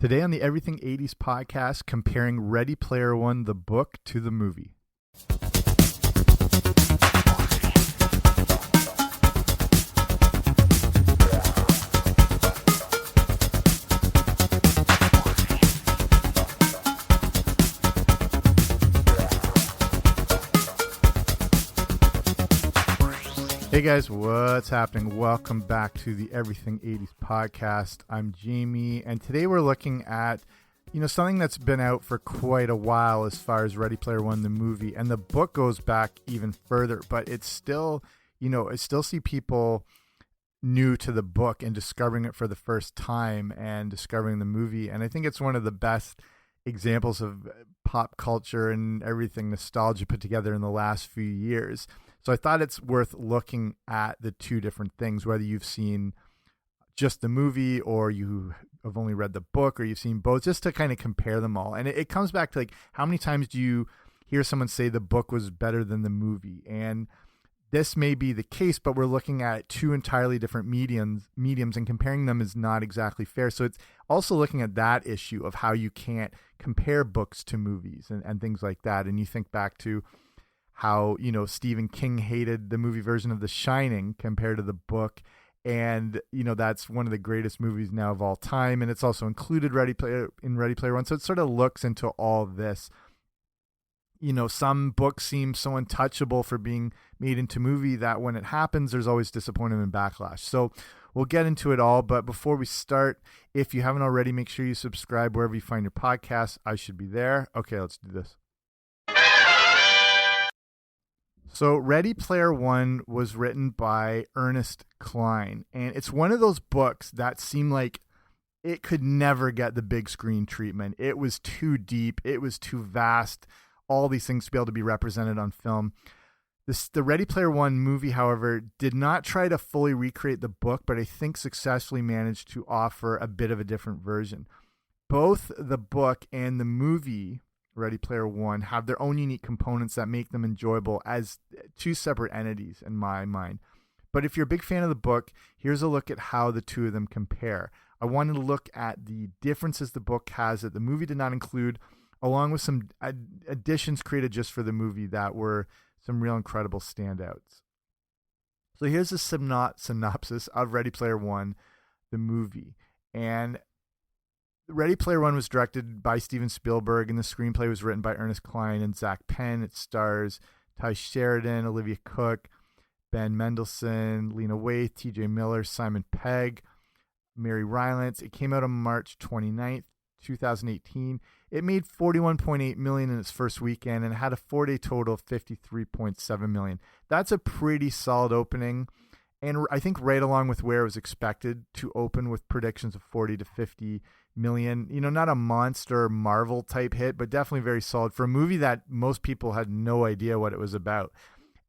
Today on the Everything 80s podcast, comparing Ready Player One, the book, to the movie. Hey guys, what's happening? Welcome back to the Everything 80s podcast. I'm Jamie, and today we're looking at, something that's been out for quite a while as far as Ready Player One, the movie, and the book goes back even further, but it's still, I still see people new to the book and discovering it for the first time and discovering the movie, and I think it's one of the best examples of pop culture and everything nostalgia put together in the last few years. So I thought it's worth looking at the two different things, whether you've seen just the movie or you have only read the book or you've seen both, just to kind of compare them all. And it comes back to, like, how many times do you hear someone say the book was better than the movie? And this may be the case, but we're looking at two entirely different mediums, and comparing them is not exactly fair. So it's also looking at that issue of how you can't compare books to movies and things like that. And you think back to how, Stephen King hated the movie version of The Shining compared to the book. And, that's one of the greatest movies now of all time. And it's also included Ready Player One. So it sort of looks into all this. Some books seem so untouchable for being made into movie that when it happens, there's always disappointment and backlash. So we'll get into it all. But before we start, if you haven't already, make sure you subscribe wherever you find your podcasts. I should be there. Okay, let's do this. So Ready Player One was written by Ernest Cline, and it's one of those books that seemed like it could never get the big screen treatment. It was too deep. It was too vast. All these things to be able to be represented on film. The Ready Player One movie, however, did not try to fully recreate the book, but I think successfully managed to offer a bit of a different version. Both the book and the movie Ready Player One have their own unique components that make them enjoyable as two separate entities in my mind. But if you're a big fan of the book, here's a look at how the two of them compare. I wanted to look at the differences the book has that the movie did not include, along with some additions created just for the movie that were some real incredible standouts. So here's a synopsis of Ready Player One, the movie. And Ready Player One was directed by Steven Spielberg, and the screenplay was written by Ernest Cline and Zach Penn. It stars Ty Sheridan, Olivia Cooke, Ben Mendelsohn, Lena Waithe, T.J. Miller, Simon Pegg, Mary Rylance. It came out on March 29th, 2018. It made $41.8 million in its first weekend and had a 4-day total of $53.7 million. That's a pretty solid opening, and I think right along with where it was expected to open, with predictions of 40 to 50 million. Not a monster Marvel type hit, but definitely very solid for a movie that most people had no idea what it was about.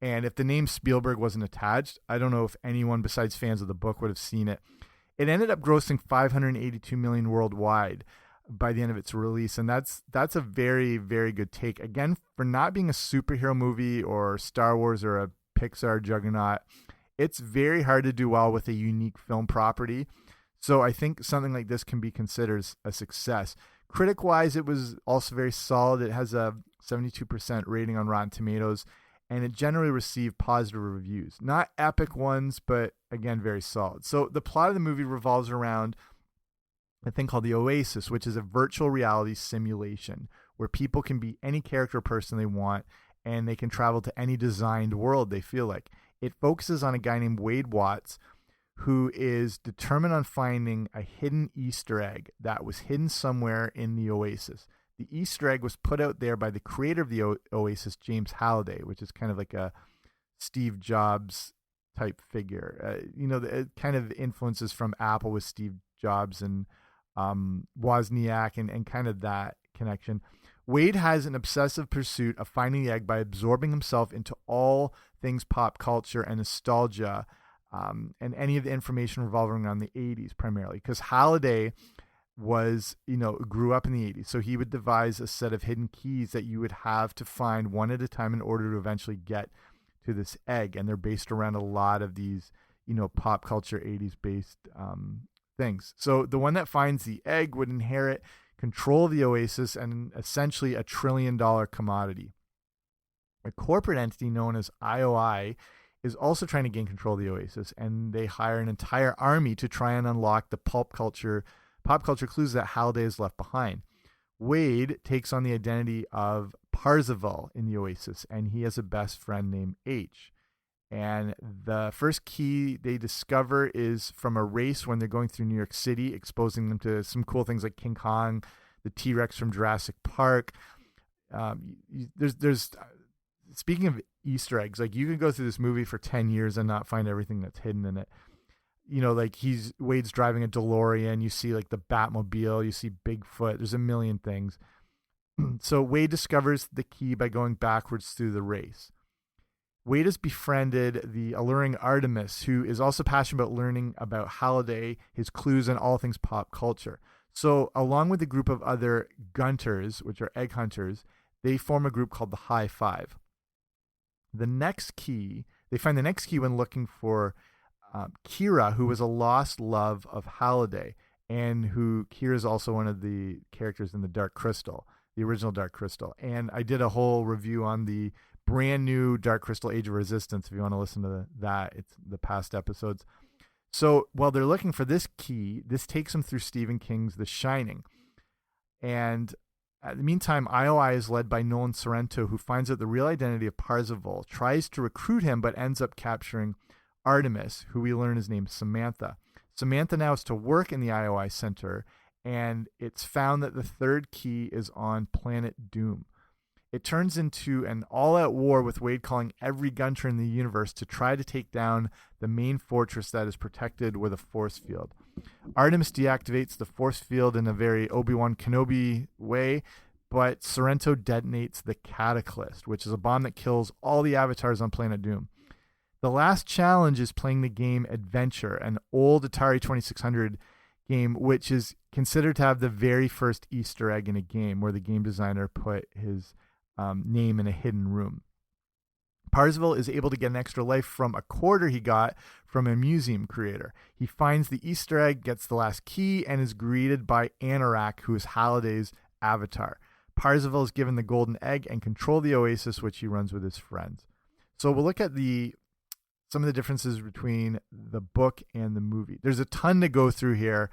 And if the name Spielberg wasn't attached, I don't know if anyone besides fans of the book would have seen it. It ended up grossing $582 million worldwide by the end of its release, and that's a very, very good take. Again, for not being a superhero movie or Star Wars or a Pixar juggernaut, it's very hard to do well with a unique film property. So I think something like this can be considered a success. Critic-wise, it was also very solid. It has a 72% rating on Rotten Tomatoes, and it generally received positive reviews. Not epic ones, but again, very solid. So the plot of the movie revolves around a thing called the Oasis, which is a virtual reality simulation where people can be any character or person they want, and they can travel to any designed world they feel like. It focuses on a guy named Wade Watts, who is determined on finding a hidden Easter egg that was hidden somewhere in the Oasis. The Easter egg was put out there by the creator of the Oasis, James Halliday, which is kind of like a Steve Jobs type figure. The kind of influences from Apple with Steve Jobs and Wozniak and kind of that connection. Wade has an obsessive pursuit of finding the egg by absorbing himself into all things pop culture and nostalgia, and any of the information revolving around the 80s primarily, because Halliday grew up in the 80s. So he would devise a set of hidden keys that you would have to find one at a time in order to eventually get to this egg. And they're based around a lot of these, pop culture 80s based things. So the one that finds the egg would inherit control of the oasis and essentially $1 trillion commodity. A corporate entity known as IOI is also trying to gain control of the oasis, and they hire an entire army to try and unlock the pop culture clues that Halliday has left behind. Wade takes on the identity of Parzival in the oasis, and he has a best friend named H. And the first key they discover is from a race when they're going through New York City, exposing them to some cool things like King Kong, the T-Rex from Jurassic Park. There's speaking of Easter eggs, like you can go through this movie for 10 years and not find everything that's hidden in it. You know, like Wade's driving a DeLorean, you see like the Batmobile, you see Bigfoot, there's a million things. So Wade discovers the key by going backwards through the race. Wade has befriended the alluring Artemis, who is also passionate about learning about Halliday, his clues, and all things pop culture. So along with a group of other Gunters, which are egg hunters, they form a group called the High Five. They find the next key when looking for Kira, who was a lost love of Halliday, and who Kira is also one of the characters in the Dark Crystal, the original Dark Crystal. And I did a whole review on the brand new Dark Crystal Age of Resistance. If you want to listen to that, it's the past episodes. So while they're looking for this key, this takes them through Stephen King's The Shining. And in the meantime, IOI is led by Nolan Sorrento, who finds out the real identity of Parzival, tries to recruit him, but ends up capturing Artemis, who we learn is named Samantha. Samantha now is to work in the IOI Center, and it's found that the third key is on Planet Doom. It turns into an all-out war with Wade calling every Gunter in the universe to try to take down the main fortress that is protected with a force field. Artemis deactivates the force field in a very Obi-Wan Kenobi way, but Sorrento detonates the Cataclysm, which is a bomb that kills all the avatars on Planet Doom. The last challenge is playing the game Adventure, an old Atari 2600 game, which is considered to have the very first Easter egg in a game, where the game designer put his name in a hidden room. Parzival is able to get an extra life from a quarter he got from a museum creator. He finds the Easter egg, gets the last key, and is greeted by Anorak, who is Halliday's avatar. Parzival is given the golden egg and control of the oasis, which he runs with his friends. So we'll look at some of the differences between the book and the movie. There's a ton to go through here,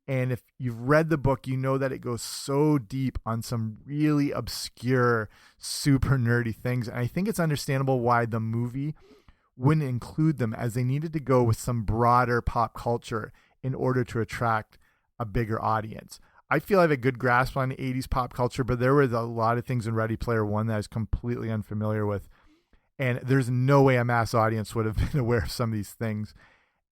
and if you've read the book, you know that it goes so deep on some really obscure, super nerdy things. And I think it's understandable why the movie wouldn't include them, as they needed to go with some broader pop culture in order to attract a bigger audience. I feel I have a good grasp on the 80s pop culture, but there was a lot of things in Ready Player One that I was completely unfamiliar with. And there's no way a mass audience would have been aware of some of these things.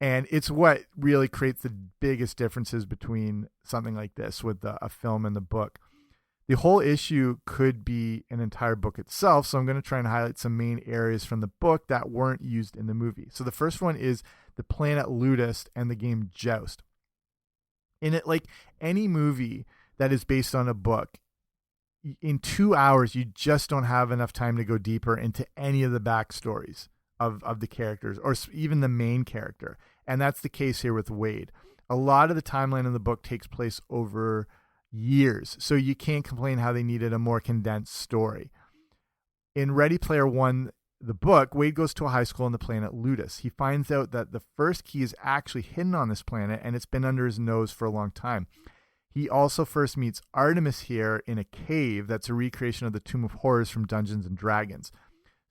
And it's what really creates the biggest differences between something like this with a film and the book. The whole issue could be an entire book itself, so I'm going to try and highlight some main areas from the book that weren't used in the movie. So the first one is the planet Ludist and the game Joust. In it, like any movie that is based on a book, in 2 hours, you just don't have enough time to go deeper into any of the backstories of the characters, or even the main character. And that's the case here with Wade. A lot of the timeline in the book takes place over years, so you can't complain how they needed a more condensed story. In Ready Player One, the book, Wade goes to a high school on the planet Ludus. He finds out that the first key is actually hidden on this planet, and it's been under his nose for a long time. He also first meets Artemis here in a cave that's a recreation of the Tomb of Horrors from Dungeons and Dragons.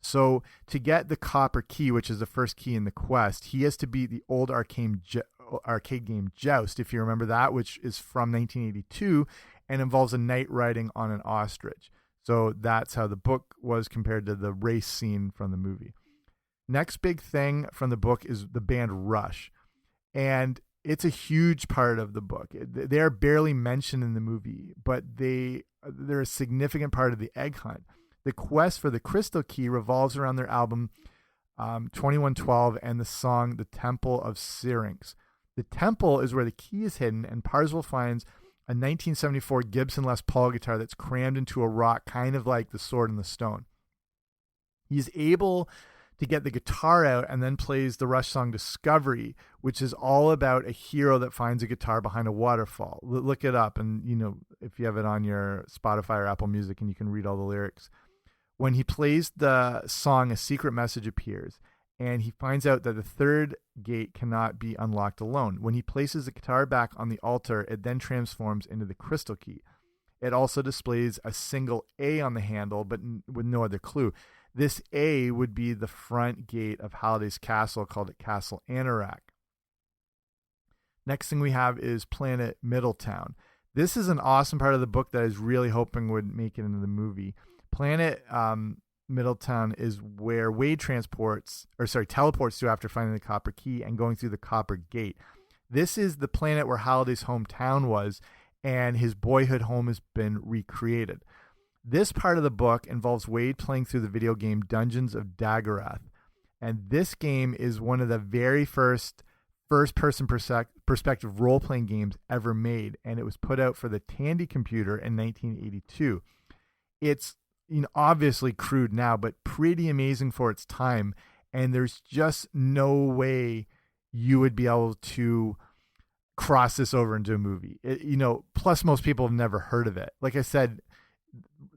So to get the copper key, which is the first key in the quest, he has to beat the old arcade game Joust, if you remember that, which is from 1982 and involves a knight riding on an ostrich. So that's how the book was compared to the race scene from the movie. Next big thing from the book is the band Rush. And it's a huge part of the book. They are barely mentioned in the movie, but they're a significant part of the egg hunt. The quest for the Crystal Key revolves around their album 2112 and the song The Temple of Syrinx. The temple is where the key is hidden, and Parzival finds a 1974 Gibson Les Paul guitar that's crammed into a rock, kind of like the Sword in the Stone. He's able to get the guitar out, and then plays the Rush song Discovery, which is all about a hero that finds a guitar behind a waterfall. Look it up, and if you have it on your Spotify or Apple Music, and you can read all the lyrics. When he plays the song, a secret message appears, and he finds out that the third gate cannot be unlocked alone. When he places the guitar back on the altar, it then transforms into the crystal key. It also displays a single A on the handle, but with no other clue. This A would be the front gate of Halliday's castle, called it Castle Anorak. Next thing we have is Planet Middletown. This is an awesome part of the book that I was really hoping would make it into the movie. Planet Middletown is where Wade teleports to after finding the Copper Key and going through the Copper Gate. This is the planet where Halliday's hometown was, and his boyhood home has been recreated. This part of the book involves Wade playing through the video game Dungeons of Daggerath. And this game is one of the very first-person perspective role-playing games ever made, and it was put out for the Tandy computer in 1982. It's obviously crude now, but pretty amazing for its time, and there's just no way you would be able to cross this over into a movie. Plus most people have never heard of it. Like I said,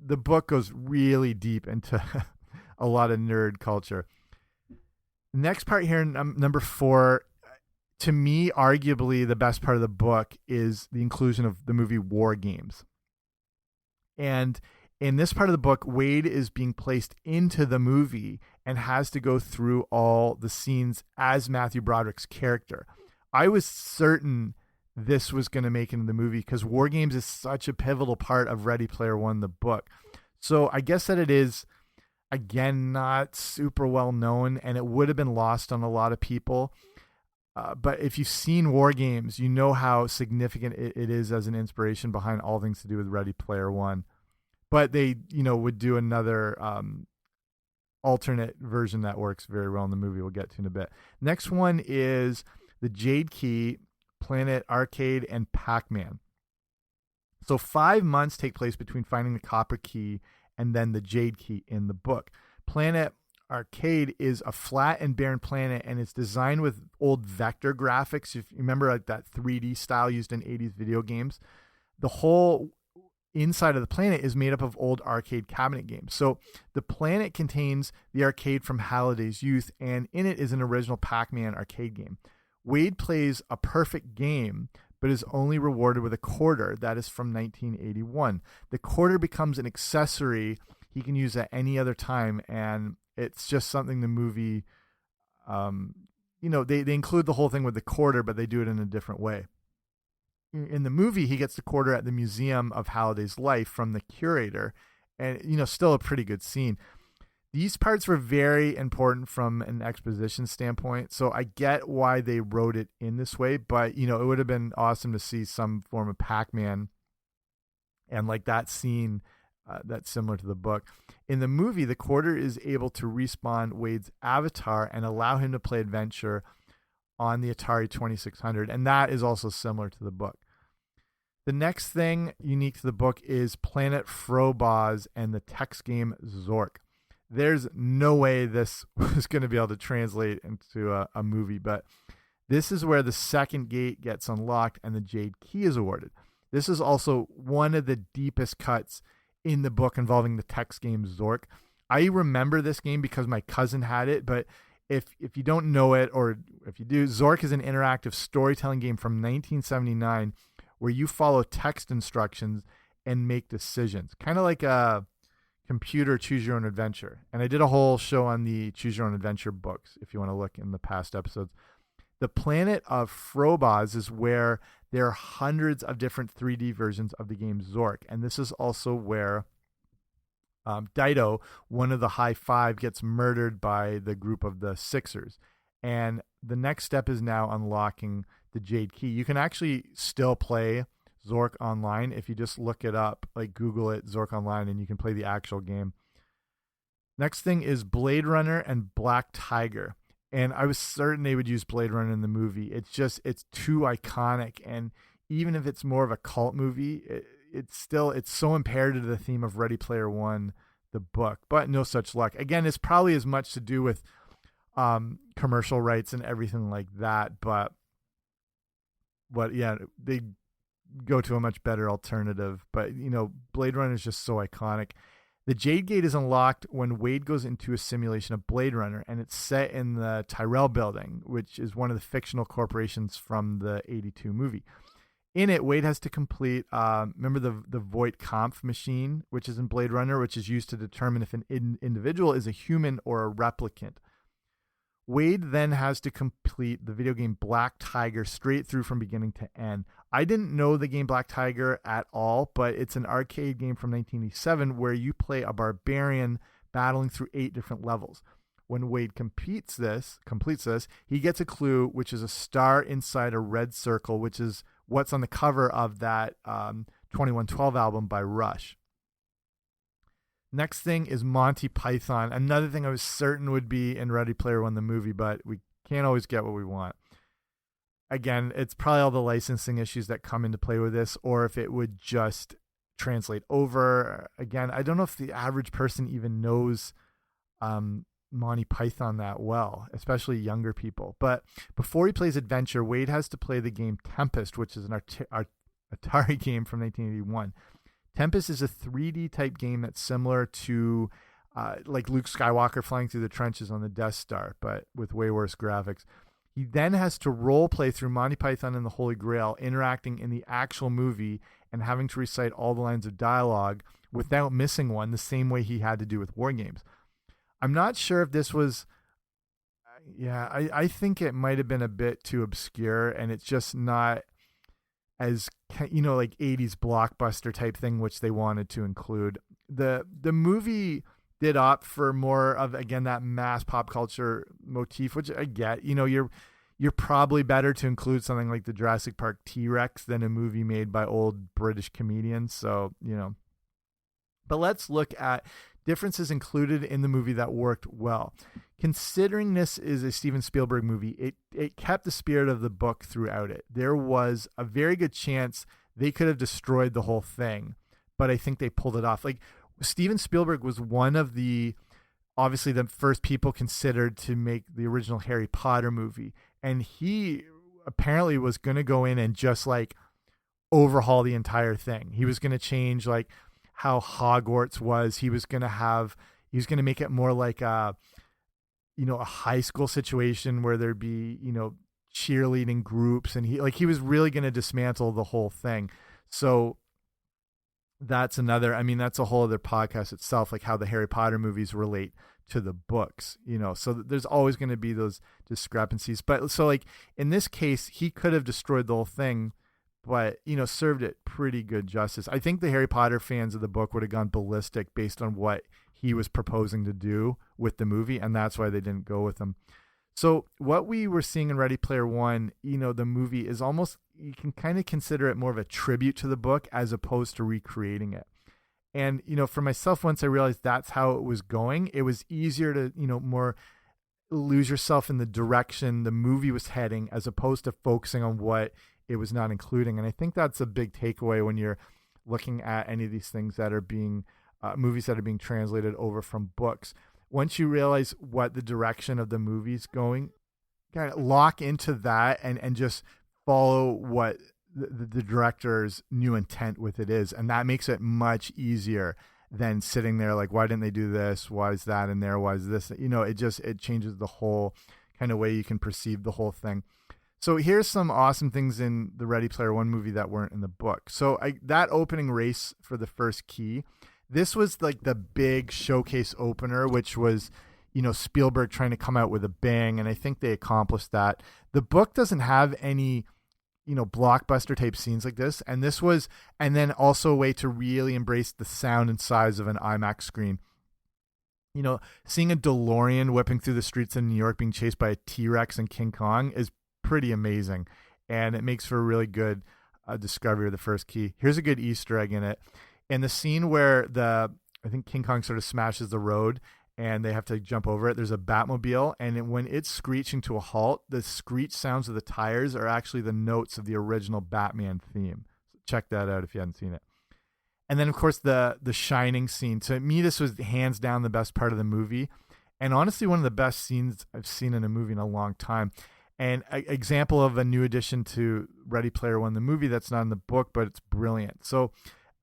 the book goes really deep into a lot of nerd culture. Next part here, number 4, to me, arguably the best part of the book is the inclusion of the movie War Games. And in this part of the book, Wade is being placed into the movie and has to go through all the scenes as Matthew Broderick's character. I was certain this was going to make it into the movie because War Games is such a pivotal part of Ready Player One, the book. So I guess that it is, again, not super well known, and it would have been lost on a lot of people. But if you've seen War Games, you know how significant it is as an inspiration behind all things to do with Ready Player One. But they, would do another alternate version that works very well in the movie. We'll get to in a bit. Next one is the Jade Key, Planet Arcade, and Pac-Man. So 5 months take place between finding the Copper Key and then the Jade Key in the book. Planet Arcade is a flat and barren planet, and it's designed with old vector graphics. If you remember, like that 3D style used in 80s video games, the whole inside of the planet is made up of old arcade cabinet games. So the planet contains the arcade from Halliday's youth, and in it is an original Pac-Man arcade game. Wade plays a perfect game, but is only rewarded with a quarter that is from 1981. The quarter becomes an accessory he can use at any other time, and it's just something the movie, they include the whole thing with the quarter, but they do it in a different way. In the movie, he gets the quarter at the Museum of Halliday's Life from the curator, and, still a pretty good scene. These parts were very important from an exposition standpoint, so I get why they wrote it in this way, but, it would have been awesome to see some form of Pac-Man and like that scene that's similar to the book. In the movie, the quarter is able to respawn Wade's avatar and allow him to play adventure on the Atari 2600, and that is also similar to the book. The next thing unique to the book is Planet Frobaz and the text game Zork. There's no way this was going to be able to translate into a movie, but this is where the second gate gets unlocked and the Jade Key is awarded. This is also one of the deepest cuts in the book involving the text game Zork. I remember this game because my cousin had it, but if you don't know it, or if you do, Zork is an interactive storytelling game from 1979 where you follow text instructions and make decisions, kind of like a computer choose your own adventure. And I did a whole show on the choose your own adventure books if you want to look in the past episodes. The planet of Frobaz is where there are hundreds of different 3D versions of the game Zork, and this is also where Dido, one of the High Five, gets murdered by the group of the Sixers. And the next step is now unlocking the Jade Key. You can actually still play Zork online if you just look it up, like Google it, Zork Online, and you can play the actual game. Next thing is Blade Runner and Black Tiger. And I was certain they would use Blade Runner in the movie. It's too iconic. And even if it's more of a cult movie, it's so imperative to the theme of Ready Player One, the book. But no such luck. Again, it's probably as much to do with commercial rights and everything like that. But yeah, they go to a much better alternative. But Blade Runner is just so iconic. The Jade Gate is unlocked when Wade goes into a simulation of Blade Runner, and it's set in the Tyrell Building, which is one of the fictional corporations from the '82 movie. In it, Wade has to complete, remember the Voight Kampf machine, which is in Blade Runner, which is used to determine if an individual is a human or a replicant. Wade then has to complete the video game Black Tiger straight through from beginning to end. I didn't know the game Black Tiger at all, but it's an arcade game from 1987 where you play a barbarian battling through 8 different levels. When Wade completes this, he gets a clue, which is a star inside a red circle, which is what's on the cover of that 2112 album by Rush. Next thing is Monty Python. Another thing I was certain would be in Ready Player One, the movie, but we can't always get what we want. Again, it's probably all the licensing issues that come into play with this, or if it would just translate over. Again, I don't know if the average person even knows Monty Python that well, especially younger people. But before he plays Adventure, Wade has to play the game Tempest, which is an Atari game from 1981. Tempest is a 3D type game that's similar to like Luke Skywalker flying through the trenches on the Death Star, but with way worse graphics. He then has to role play through Monty Python and the Holy Grail, interacting in the actual movie and having to recite all the lines of dialogue without missing one, the same way he had to do with War Games. I'm not sure if this was, I think it might have been a bit too obscure, and it's just not as, like 80s blockbuster type thing, which they wanted to include. The movie did opt for more of, again, that mass pop culture motif, which I get. You're probably better to include something like the Jurassic Park T-Rex than a movie made by old British comedians. So, but let's look at differences included in the movie that worked well. Considering this is a Steven Spielberg movie, it kept the spirit of the book throughout it. There was a very good chance they could have destroyed the whole thing, but I think they pulled it off. Like, Steven Spielberg was one of obviously the first people considered to make the original Harry Potter movie, and he apparently was going to go in and just like overhaul the entire thing. He was going to change like how Hogwarts was. He was going to make it more like a high school situation where there'd be, cheerleading groups, and he was really going to dismantle the whole thing. So that's that's a whole other podcast itself, like how the Harry Potter movies relate to the books, so there's always going to be those discrepancies. But so like in this case, he could have destroyed the whole thing, but served it pretty good justice. I think the Harry Potter fans of the book would have gone ballistic based on what he was proposing to do with the movie, and that's why they didn't go with him. So what we were seeing in Ready Player One, the movie is almost, you can kind of consider it more of a tribute to the book as opposed to recreating it. And, for myself, once I realized that's how it was going, it was easier to, more lose yourself in the direction the movie was heading as opposed to focusing on what it was not including. And I think that's a big takeaway when you're looking at any of these things that are being, movies that are being translated over from books. Once you realize what the direction of the movie's going, kind of lock into that and just follow what the director's new intent with it is. And that makes it much easier than sitting there like, why didn't they do this? Why is that in there? Why is this? It changes the whole kind of way you can perceive the whole thing. So here's some awesome things in the Ready Player One movie that weren't in the book. So that opening race for the first key, this was like the big showcase opener, which was, Spielberg trying to come out with a bang. And I think they accomplished that. The book doesn't have any, blockbuster type scenes like this. And this was, and then also a way to really embrace the sound and size of an IMAX screen. Seeing a DeLorean whipping through the streets of New York being chased by a T-Rex and King Kong is pretty amazing. And it makes for a really good discovery of the first key. Here's a good Easter egg in it. In the scene where I think King Kong sort of smashes the road and they have to jump over it, there's a Batmobile, and when it's screeching to a halt, the screech sounds of the tires are actually the notes of the original Batman theme. So check that out if you haven't seen it. And then, of course, the Shining scene. To me, this was hands down the best part of the movie. and honestly, one of the best scenes I've seen in a movie in a long time. And an example of a new addition to Ready Player One, the movie, that's not in the book, but it's brilliant. So,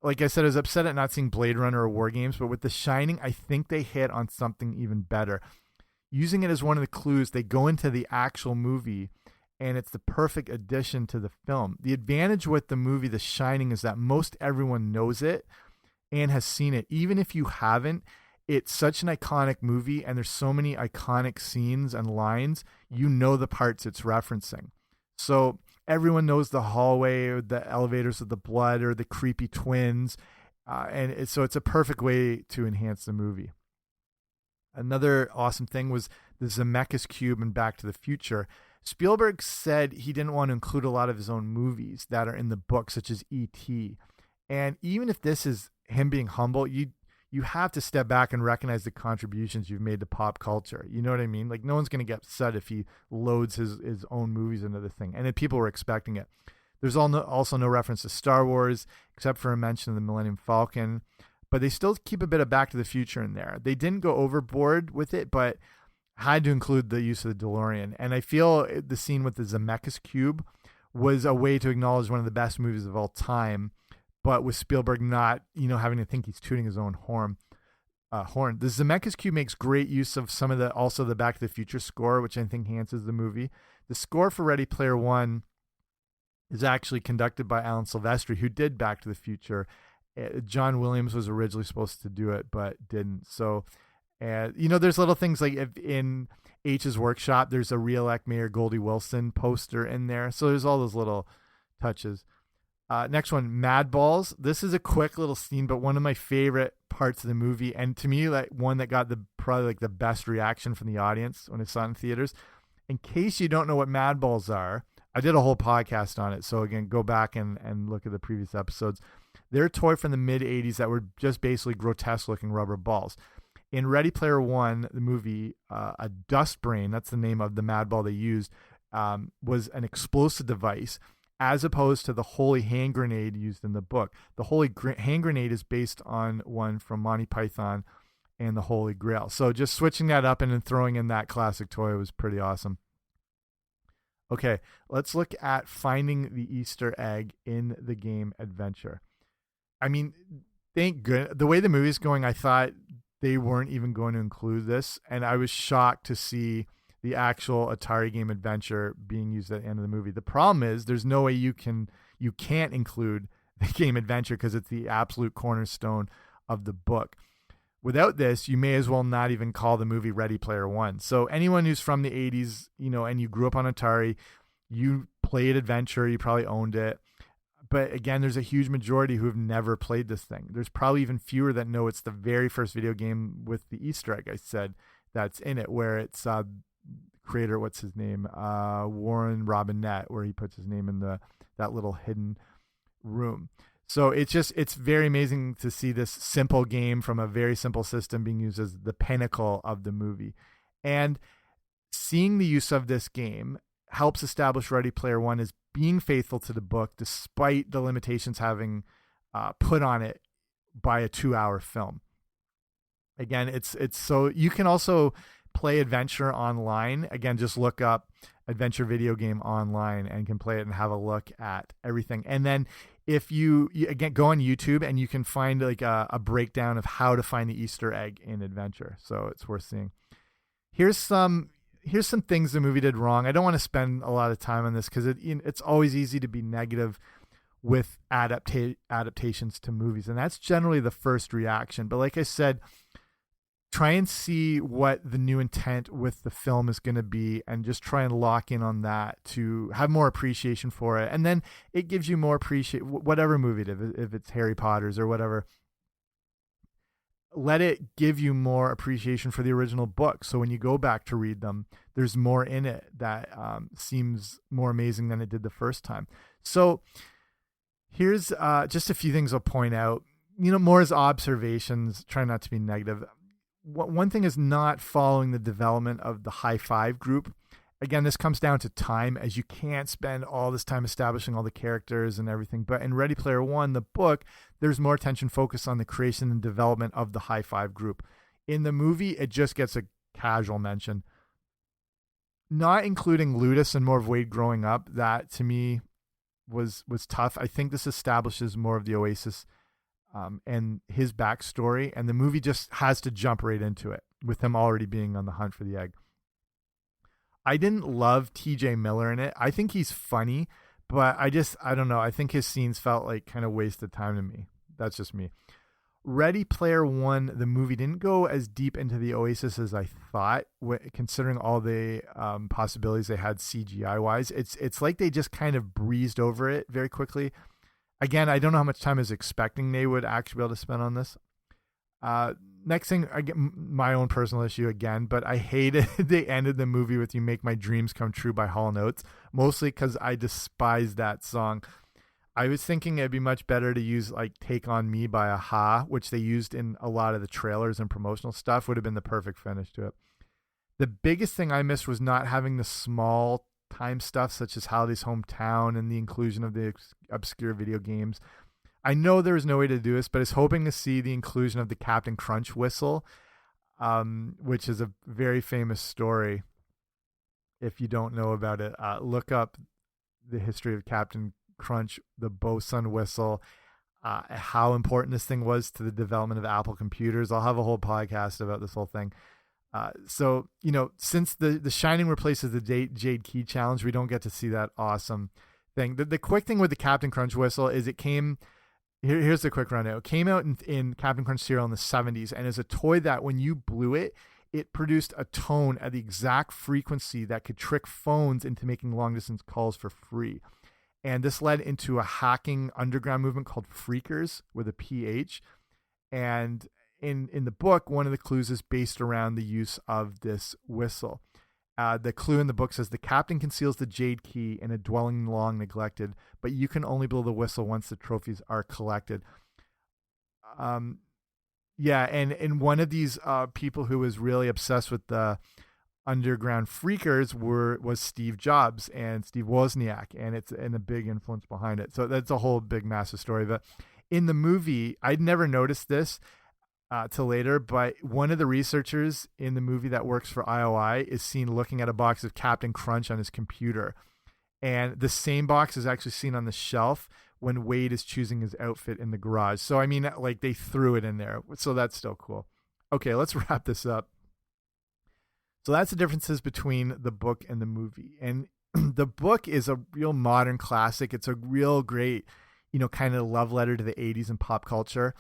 like I said, I was upset at not seeing Blade Runner or War Games, but with The Shining, I think they hit on something even better. Using it as one of the clues, they go into the actual movie, and it's the perfect addition to the film. The advantage with the movie The Shining is that most everyone knows it and has seen it. Even if you haven't, it's such an iconic movie, and there's so many iconic scenes and lines, you know the parts it's referencing. So everyone knows the hallway or the elevators with the blood or the creepy twins, so it's a perfect way to enhance the movie. Another awesome thing was the Zemeckis Cube in Back to the Future. Spielberg said he didn't want to include a lot of his own movies that are in the book, such as E.T. And even if this is him being humble, you have to step back and recognize the contributions you've made to pop culture. You know what I mean? Like, no one's going to get upset if he loads his own movies into the thing. And then people were expecting it. There's also no reference to Star Wars, except for a mention of the Millennium Falcon. But they still keep a bit of Back to the Future in there. They didn't go overboard with it, but had to include the use of the DeLorean. And I feel the scene with the Zemeckis Cube was a way to acknowledge one of the best movies of all time, but with Spielberg not, having to think he's tooting his own horn. The Zemeckis Cube makes great use of some of the Back to the Future score, which I think enhances the movie. The score for Ready Player One is actually conducted by Alan Silvestri, who did Back to the Future. John Williams was originally supposed to do it, but didn't. So, there's little things like in H's workshop, there's a re-elect Mayor Goldie Wilson poster in there. So there's all those little touches. Next one, Mad Balls. This is a quick little scene, but one of my favorite parts of the movie, and to me, like one that got probably the best reaction from the audience when I saw it in theaters. In case you don't know what Mad Balls are, I did a whole podcast on it. So again, go back and look at the previous episodes. They're a toy from the mid 80s that were just basically grotesque looking rubber balls. In Ready Player One, the movie, a dust brain, that's the name of the Mad Ball they used, was an explosive device, as opposed to the holy hand grenade used in the book. The holy hand grenade is based on one from Monty Python and the Holy Grail. So just switching that up and then throwing in that classic toy was pretty awesome. Okay, let's look at finding the Easter egg in the game Adventure. I mean, thank goodness. The way the movie's going, I thought they weren't even going to include this, and I was shocked to see the actual Atari game Adventure being used at the end of the movie. The problem is there's no way you can't include the game Adventure because it's the absolute cornerstone of the book. Without this, you may as well not even call the movie Ready Player One. So anyone who's from the 80s, and you grew up on Atari, you played Adventure, you probably owned it. But again, there's a huge majority who have never played this thing. There's probably even fewer that know it's the very first video game with the Easter egg I said that's in it, where it's creator, what's his name, Warren Robinette, where he puts his name in that little hidden room. So it's very amazing to see this simple game from a very simple system being used as the pinnacle of the movie. And seeing the use of this game helps establish Ready Player One as being faithful to the book, despite the limitations having put on it by a 2-hour film. Again, it's so you can also play Adventure online. Again, just look up Adventure video game online and can play it and have a look at everything. And then if you again go on YouTube and you can find like a breakdown of how to find the Easter egg in Adventure. So it's worth seeing. Here's some things the movie did wrong. I don't want to spend a lot of time on this because it's always easy to be negative with adaptations to movies, and that's generally the first reaction. But like I said, try and see what the new intent with the film is going to be and just try and lock in on that to have more appreciation for it. And then it gives you more appreciation, whatever movie it is, if it's Harry Potter's or whatever, let it give you more appreciation for the original book. So when you go back to read them, there's more in it that seems more amazing than it did the first time. So here's just a few things I'll point out, more as observations, try not to be negative. One thing is not following the development of the high five group. Again, this comes down to time, as you can't spend all this time establishing all the characters and everything. But in Ready Player One, the book, there's more attention focused on the creation and development of the high five group. In the movie, it just gets a casual mention. Not including Ludus and more of Wade growing up, that to me was tough. I think this establishes more of the Oasis and his backstory, and the movie just has to jump right into it with him already being on the hunt for the egg. I didn't love TJ Miller in it. I think he's funny, but I don't know. I think his scenes felt like kind of wasted time to me. That's just me. Ready Player One, the movie, didn't go as deep into the Oasis as I thought, considering all the possibilities they had CGI wise. It's like they just kind of breezed over it very quickly. Again, I don't know how much time I was expecting they would actually be able to spend on this. Next thing, I get my own personal issue again, but I hated they ended the movie with "You Make My Dreams Come True" by Hall & Oates, mostly because I despise that song. I was thinking it'd be much better to use like "Take on Me" by Aha, which they used in a lot of the trailers and promotional stuff. Would have been the perfect finish to it. The biggest thing I missed was not having the small time stuff such as Halliday's hometown and the inclusion of the obscure video games. I know there was no way to do this, but I was hoping to see the inclusion of the Captain Crunch whistle, which is a very famous story. If you don't know about it, look up the history of Captain Crunch, the bosun whistle, how important this thing was to the development of Apple computers. I'll have a whole podcast about this whole thing. So, you know, since the Shining replaces the Jade Key Challenge, we don't get to see that awesome thing. The quick thing with the Captain Crunch whistle is it came... Here's the quick rundown. It came out in Captain Crunch cereal in the 70s, and as a toy that when you blew it, it produced a tone at the exact frequency that could trick phones into making long-distance calls for free. And this led into a hacking underground movement called Freakers with a PH. And in the book, one of the clues is based around the use of this whistle. The clue in the book says the captain conceals the jade key in a dwelling long neglected, but you can only blow the whistle once the trophies are collected. Yeah, and one of these people who was really obsessed with the underground freakers was Steve Jobs and Steve Wozniak, and it's a big influence behind it. So that's a whole big massive story. But in the movie, I'd never noticed this till later, but one of the researchers in the movie that works for IOI is seen looking at a box of Captain Crunch on his computer, and the same box is actually seen on the shelf when Wade is choosing his outfit in the garage. So I mean, like, they threw it in there, so that's still cool. Okay, let's wrap this up. So that's the differences between the book and the movie. And the book is a real modern classic. It's a real great, you know, kind of love letter to the 80s and pop culture.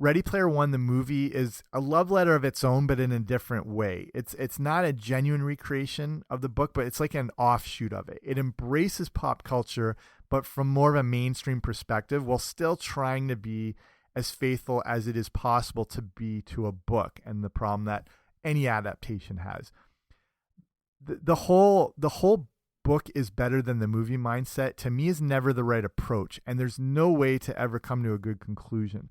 Ready Player One, the movie, is a love letter of its own, but in a different way. It's not a genuine recreation of the book, but it's like an offshoot of it. It embraces pop culture, but from more of a mainstream perspective, while still trying to be as faithful as it is possible to be to a book and the problem that any adaptation has. The whole book is better than the movie mindset, to me, is never the right approach, and there's no way to ever come to a good conclusion.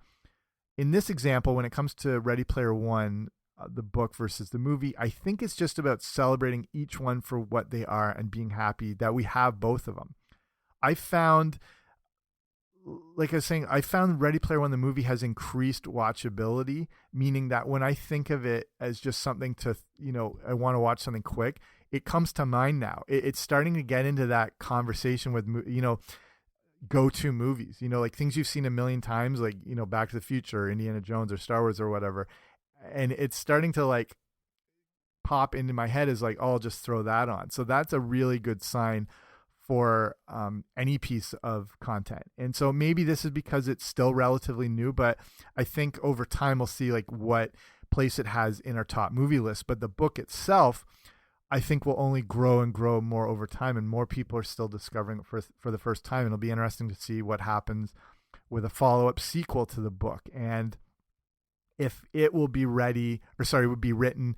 In this example, when it comes to Ready Player One, the book versus the movie, I think it's just about celebrating each one for what they are and being happy that we have both of them. I found, like I was saying, I found Ready Player One, the movie, has increased watchability, meaning that when I think of it as just something to, you know, I want to watch something quick, it comes to mind now. It's starting to get into that conversation with, you know, go-to movies, you know, like things you've seen a million times, like, you know, Back to the Future, or Indiana Jones, or Star Wars, or whatever. And it's starting to like pop into my head as like, oh, I'll just throw that on. So that's a really good sign for any piece of content. And so maybe this is because it's still relatively new, but I think over time we'll see like what place it has in our top movie list. But the book itself, I think, will only grow and grow more over time, and more people are still discovering it for the first time. And it'll be interesting to see what happens with a follow-up sequel to the book, and if it will be would be written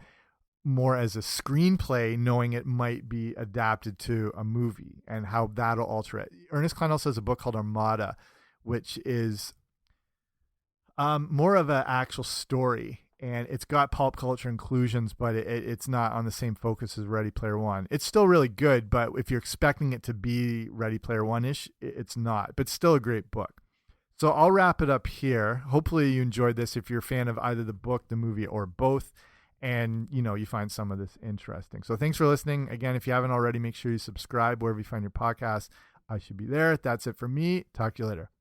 more as a screenplay, knowing it might be adapted to a movie, and how that'll alter it. Ernest Cline also has a book called Armada, which is more of an actual story. And it's got pop culture inclusions, but it's not on the same focus as Ready Player One. It's still really good, but if you're expecting it to be Ready Player One-ish, it's not. But still a great book. So I'll wrap it up here. Hopefully you enjoyed this if you're a fan of either the book, the movie, or both. and you find some of this interesting. So thanks for listening. Again, if you haven't already, make sure you subscribe wherever you find your podcast. I should be there. That's it for me. Talk to you later.